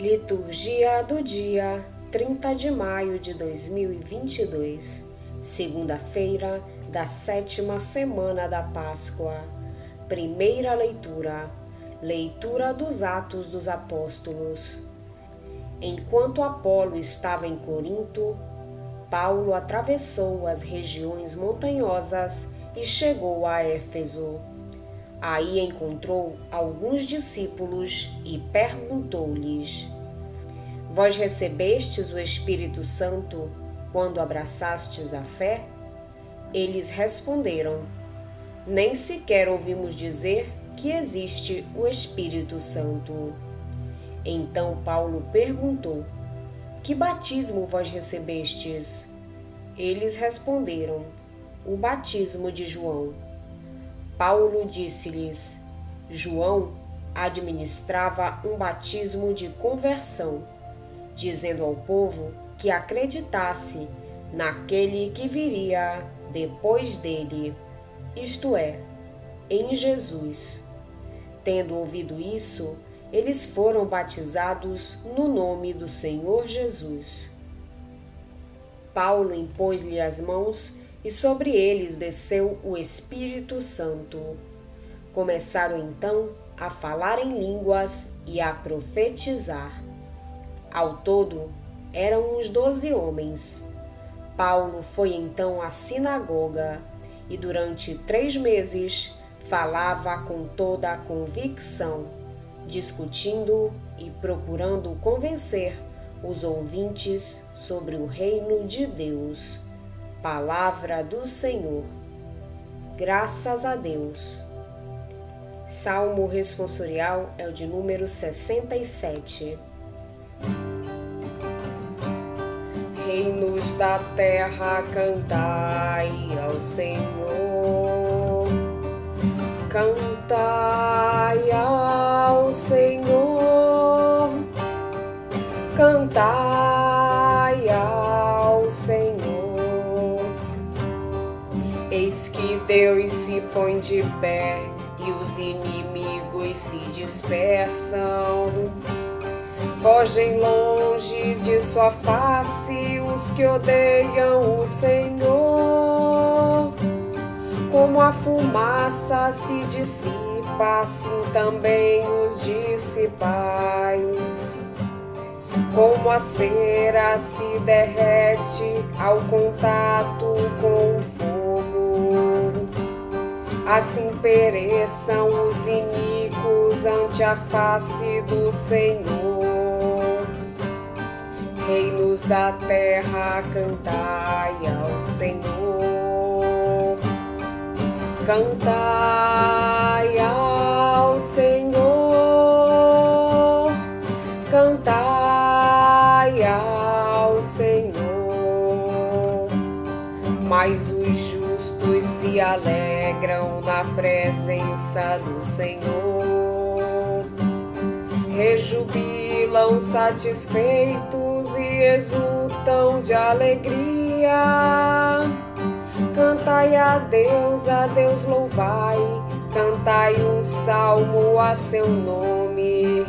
Liturgia do dia 30 de maio de 2022, segunda-feira da 7ª semana da Páscoa. Primeira leitura, leitura dos Atos dos Apóstolos. Enquanto Apolo estava em Corinto, Paulo atravessou as regiões montanhosas e chegou a Éfeso. Aí encontrou alguns discípulos e perguntou-lhes: Vós recebestes o Espírito Santo quando abraçastes a fé? Eles responderam: Nem sequer ouvimos dizer que existe o Espírito Santo. Então Paulo perguntou: Que batismo vós recebestes? Eles responderam: O batismo de João. Paulo disse-lhes: João administrava um batismo de conversão, dizendo ao povo que acreditasse naquele que viria depois dele, isto é, em Jesus. Tendo ouvido isso, eles foram batizados no nome do Senhor Jesus. Paulo impôs-lhe as mãos e sobre eles desceu o Espírito Santo. Começaram então a falar em línguas e a profetizar. Ao todo, eram uns 12 homens. Paulo foi então à sinagoga e durante 3 meses falava com toda a convicção, discutindo e procurando convencer os ouvintes sobre o reino de Deus. Palavra do Senhor. Graças a Deus. Salmo responsorial é o de número 67. Reinos da terra, cantai ao Senhor. Cantai ao Senhor. Cantai ao Senhor. Eis que Deus se põe de pé e os inimigos se dispersam. Fogem longe de sua face os que odeiam o Senhor. Como a fumaça se dissipa, assim também os dissipais. Como a cera se derrete ao contato com o fogo, assim pereçam os iníquos ante a face do Senhor. Reinos da terra, cantai ao Senhor. Cantai ao Senhor. Cantai ao Senhor. Mas os justos se alegram na presença do Senhor. Rejubilam satisfeitos e exultam de alegria. Cantai a Deus louvai, cantai um salmo a seu nome.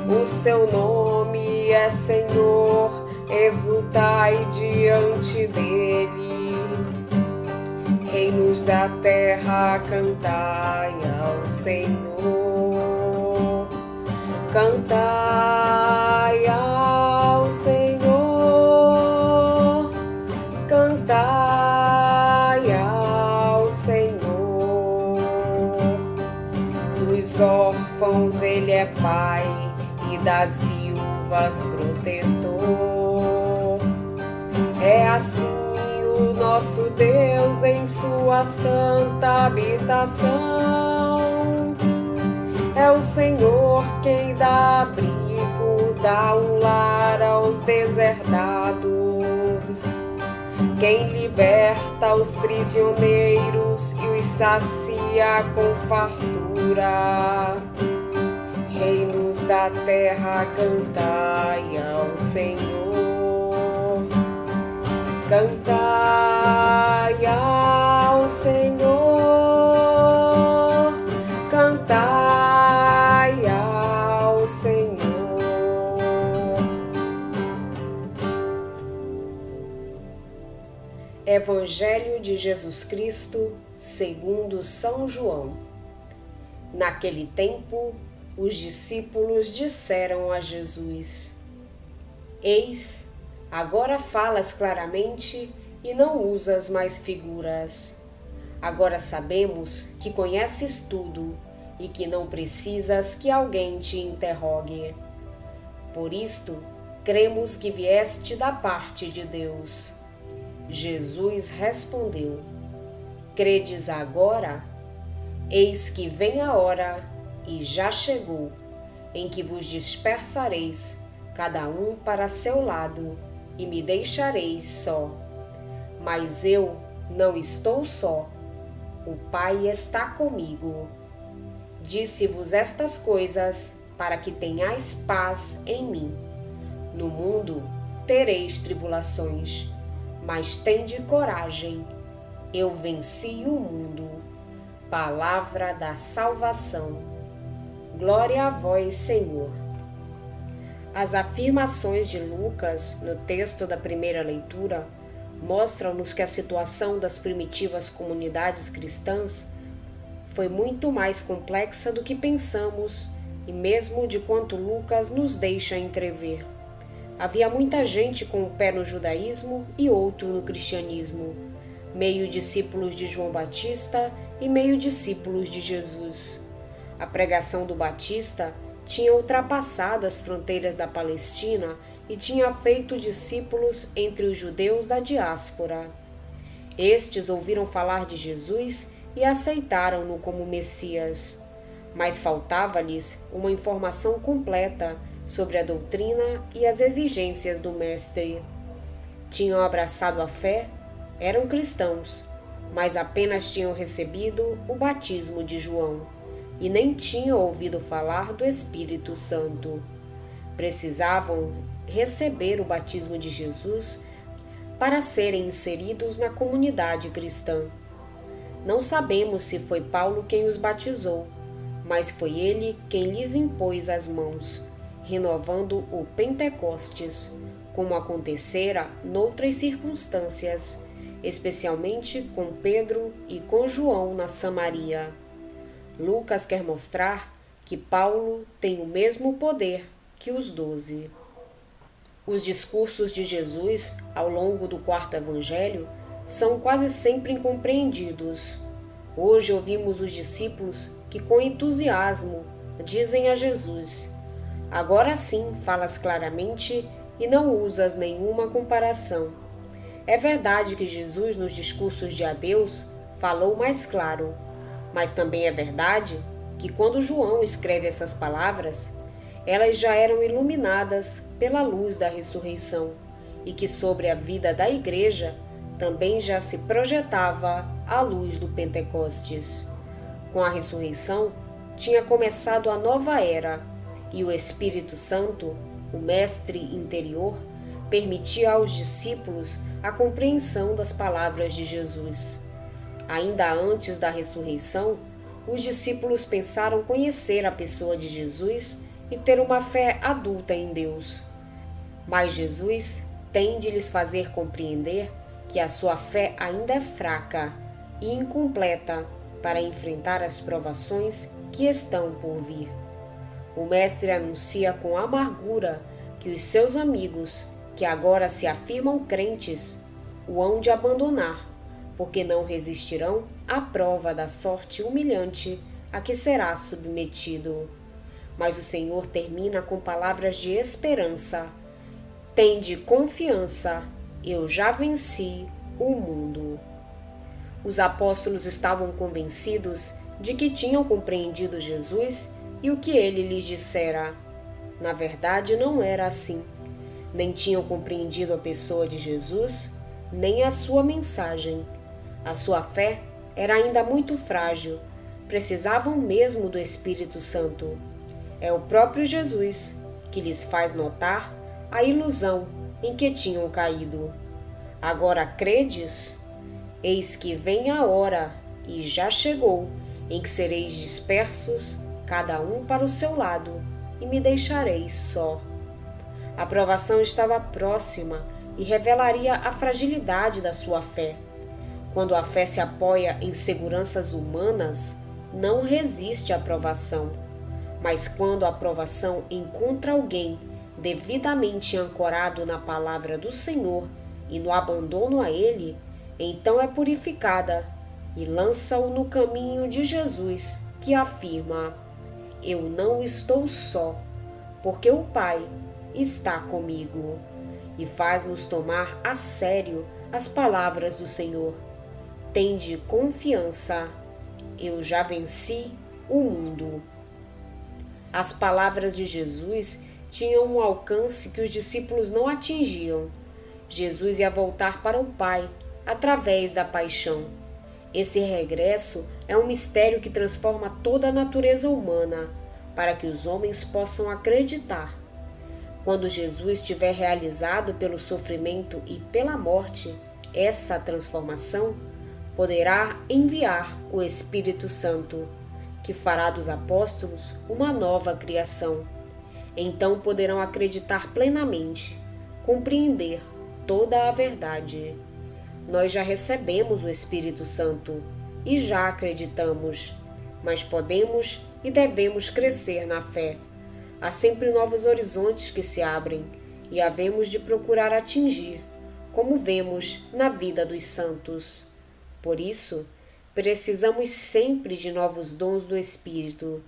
O seu nome é Senhor, exultai diante dele. Reinos da terra, cantai ao Senhor. Cantai ao Senhor. Cantai ao Senhor. Dos órfãos ele é pai e das viúvas protetor. É assim o nosso Deus em sua santa habitação. É o Senhor quem dá abrigo, dá um lar aos deserdados, quem liberta os prisioneiros e os sacia com fartura. Reinos da terra, cantai ao Senhor. Cantai ao Senhor. Cantai ao Senhor. Evangelho de Jesus Cristo, segundo São João. Naquele tempo, os discípulos disseram a Jesus: Eis, agora falas claramente e não usas mais figuras. Agora sabemos que conheces tudo e que não precisas que alguém te interrogue. Por isto, cremos que vieste da parte de Deus. Jesus respondeu: Credes agora? Eis que vem a hora, e já chegou, em que vos dispersareis, cada um para seu lado, e me deixareis só. Mas eu não estou só. O Pai está comigo. Disse-vos estas coisas para que tenhais paz em mim. No mundo tereis tribulações, mas tende coragem. Eu venci o mundo. Palavra da salvação. Glória a vós, Senhor. As afirmações de Lucas no texto da primeira leitura mostram-nos que a situação das primitivas comunidades cristãs foi muito mais complexa do que pensamos e mesmo de quanto Lucas nos deixa entrever. Havia muita gente com o pé no judaísmo e outro no cristianismo, meio discípulos de João Batista e meio discípulos de Jesus. A pregação do Batista tinha ultrapassado as fronteiras da Palestina e tinha feito discípulos entre os judeus da diáspora. Estes ouviram falar de Jesus e aceitaram-no como Messias, mas faltava-lhes uma informação completa sobre a doutrina e as exigências do Mestre. Tinham abraçado a fé, eram cristãos, mas apenas tinham recebido o batismo de João e nem tinham ouvido falar do Espírito Santo. Precisavam receber o batismo de Jesus para serem inseridos na comunidade cristã. Não sabemos se foi Paulo quem os batizou, mas foi ele quem lhes impôs as mãos, renovando o Pentecostes, como acontecera noutras circunstâncias, especialmente com Pedro e com João na Samaria. Lucas quer mostrar que Paulo tem o mesmo poder que os 12. Os discursos de Jesus ao longo do quarto evangelho são quase sempre incompreendidos. Hoje ouvimos os discípulos que com entusiasmo dizem a Jesus: Agora sim falas claramente e não usas nenhuma comparação. É verdade que Jesus nos discursos de adeus falou mais claro, mas também é verdade que quando João escreve essas palavras, elas já eram iluminadas pela luz da ressurreição e que sobre a vida da igreja também já se projetava a luz do Pentecostes. Com a ressurreição, tinha começado a nova era e o Espírito Santo, o Mestre interior, permitia aos discípulos a compreensão das palavras de Jesus. Ainda antes da ressurreição, os discípulos pensaram conhecer a pessoa de Jesus e ter uma fé adulta em Deus. Mas Jesus tem de lhes fazer compreender que a sua fé ainda é fraca e incompleta para enfrentar as provações que estão por vir. O Mestre anuncia com amargura que os seus amigos, que agora se afirmam crentes, o hão de abandonar, porque não resistirão à prova da sorte humilhante a que será submetido. Mas o Senhor termina com palavras de esperança: Tende confiança, eu já venci o mundo. Os apóstolos estavam convencidos de que tinham compreendido Jesus e o que ele lhes dissera. Na verdade, não era assim. Nem tinham compreendido a pessoa de Jesus, nem a sua mensagem. A sua fé era ainda muito frágil. Precisavam mesmo do Espírito Santo. É o próprio Jesus que lhes faz notar a ilusão em que tinham caído. Agora credes? Eis que vem a hora, e já chegou, em que sereis dispersos, cada um para o seu lado, e me deixareis só. A provação estava próxima e revelaria a fragilidade da sua fé. Quando a fé se apoia em seguranças humanas, não resiste à provação. Mas quando a provação encontra alguém devidamente ancorado na palavra do Senhor e no abandono a Ele, então é purificada e lança-o no caminho de Jesus, que afirma: eu não estou só, porque o Pai está comigo, e faz-nos tomar a sério as palavras do Senhor. Tende confiança, eu já venci o mundo. As palavras de Jesus tinham um alcance que os discípulos não atingiam. Jesus ia voltar para o Pai através da paixão. Esse regresso é um mistério que transforma toda a natureza humana, para que os homens possam acreditar. Quando Jesus tiver realizado pelo sofrimento e pela morte essa transformação, poderá enviar o Espírito Santo, que fará dos apóstolos uma nova criação. Então poderão acreditar plenamente, compreender toda a verdade. Nós já recebemos o Espírito Santo e já acreditamos, mas podemos e devemos crescer na fé. Há sempre novos horizontes que se abrem e havemos de procurar atingir, como vemos na vida dos santos. Por isso, precisamos sempre de novos dons do Espírito,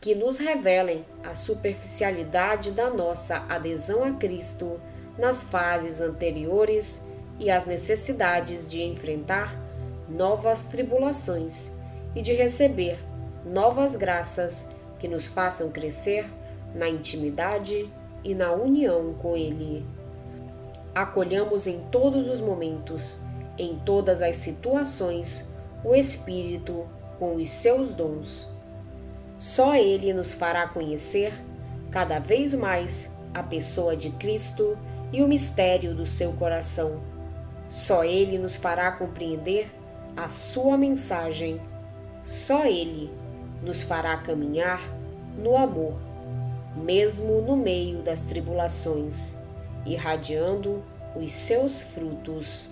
que nos revelem a superficialidade da nossa adesão a Cristo nas fases anteriores e as necessidades de enfrentar novas tribulações e de receber novas graças que nos façam crescer na intimidade e na união com Ele. Acolhamos em todos os momentos, em todas as situações, o Espírito com os seus dons. Só Ele nos fará conhecer cada vez mais a pessoa de Cristo e o mistério do seu coração. Só Ele nos fará compreender a sua mensagem. Só Ele nos fará caminhar no amor, mesmo no meio das tribulações, irradiando os seus frutos.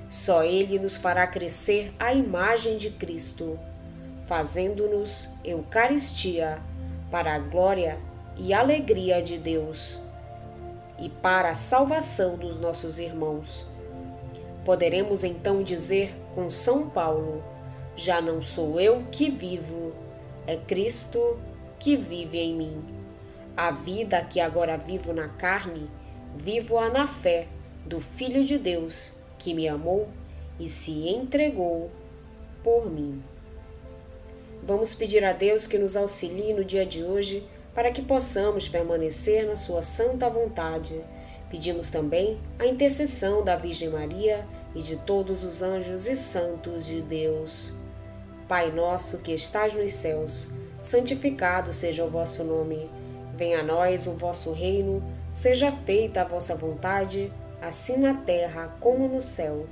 Só Ele nos fará crescer à imagem de Cristo, fazendo-nos Eucaristia para a glória e alegria de Deus e para a salvação dos nossos irmãos. Poderemos então dizer com São Paulo: já não sou eu que vivo, é Cristo que vive em mim. A vida que agora vivo na carne, vivo-a na fé do Filho de Deus, que me amou e se entregou por mim. Vamos pedir a Deus que nos auxilie no dia de hoje para que possamos permanecer na sua santa vontade. Pedimos também a intercessão da Virgem Maria e de todos os anjos e santos de Deus. Pai nosso que estás nos céus, santificado seja o vosso nome. Venha a nós o vosso reino, seja feita a vossa vontade, assim na terra como no céu.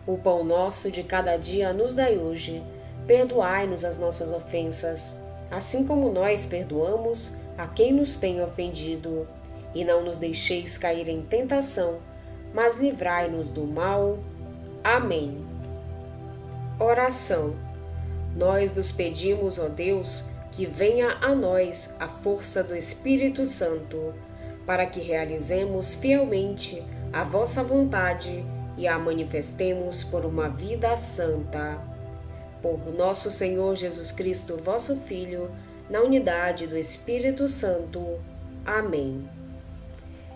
O pão nosso de cada dia nos dai hoje. Perdoai-nos as nossas ofensas, assim como nós perdoamos a quem nos tem ofendido. E não nos deixeis cair em tentação, mas livrai-nos do mal. Amém. Oração. Nós vos pedimos, ó Deus, que venha a nós a força do Espírito Santo, para que realizemos fielmente a vossa vontade e a manifestemos por uma vida santa. Por nosso Senhor Jesus Cristo, vosso Filho, na unidade do Espírito Santo. Amém.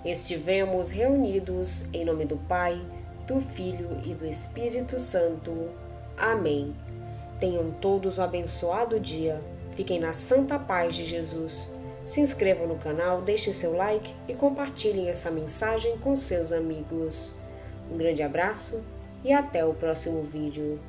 Estivemos reunidos em nome do Pai, do Filho e do Espírito Santo. Amém. Tenham todos um abençoado dia. Fiquem na santa paz de Jesus. Se inscrevam no canal, deixem seu like e compartilhem essa mensagem com seus amigos. Um grande abraço e até o próximo vídeo.